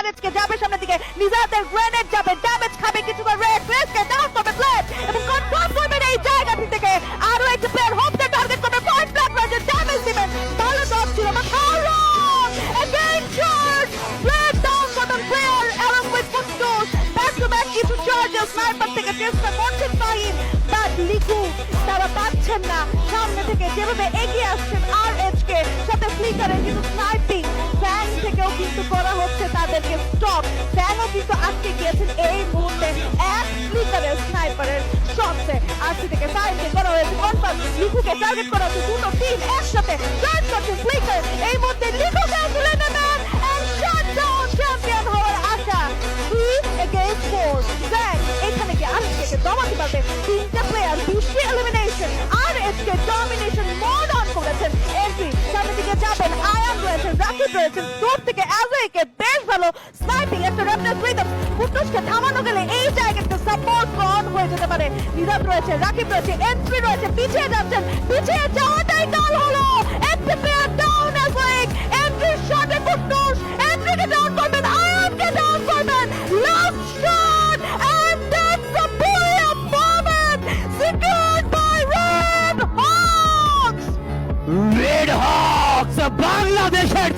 আরএচকে যাবে সামনের দিকে, নিজাদের গ্রেনেড যাবে, ড্যামেজ খাবে কিছুটা রেড, রেডকে ডাউন করবে প্লেট এবং কন্ট্রোল করবেন এই জায়গাটি থেকে। আরো একটা প্লেয়ার হোপকে টার্গেট করবে, পয়েন্ট ব্ল্যাক রাজে ড্যামেজ দিবেন, ভালো ডট ছিল বাট হাউলো again shot, plate down button player along with Kutus, back to back কিছু চার্জেস স্নাইপার থেকে চেষ্টা করছেন ফাহিম, বাট লিকু তারা পাচ্ছেন না সামনে থেকে যেভাবে এগিয়ে আসছেন আরএচকে, সাথে ফ্লিকারের কিন্তু স্নাইপিং ফ্যাং থেকেও কিন্তু করা হচ্ছে তাদেরকে স্টপ, ফ্যাংও কিন্তু আটকে গিয়েছেন এই মুহূর্তে এক ফ্লিকারের স্নাইপারের শটসে। আরসি থেকে ফাইভকে করা হয়েছে কনফার্ম, লিকুকে টার্গেট করা হচ্ছে, দুটো টিম একসাথে জয়েন করছে ফ্লিকার, এই মুহূর্তে লিকুকে তুলে নেবেন এন্ড শাট ডাউন চ্যাম্পিয়ন হওয়ার আশা 3 against 4। ফ্যাং এখানে কি আরএচকে দমাতে পারবে, তিনটা প্লেয়ার দুটি এলিমিনেশন, আরএচকে ডমিনেশন মোড অন করেছেন। এন্ট্রি সামনে দিকে যাবেন, আয়ান রয়েছে, রাকিব রয়েছেন, দূর থেকে অ্যাজয়কে বেশ ভালো স্নাইপিং, একটা রেফারেন্স রিদম, কুটুসকে থামানো গেলে এই জায়গাতে সাপোর্ট অন হয়ে যেতে পারে। নিজাদ রয়েছে, রাকিব রয়েছে, এন্ট্রি রয়েছে, পিছিয়ে যাচ্ছেন, পিছিয়ে যাওয়াটাই কাল হলো, একটা প্লেয়ার ডাউন অ্যাজয়, এন্ট্রি শটে কুটুস, এন্ট্রিকে ডাউন করবেন, আয়ানকে ডাউন করবেন, last shot and that's a brilliant moment secured by Red Hawks! Red Hawks বাংলাদেশের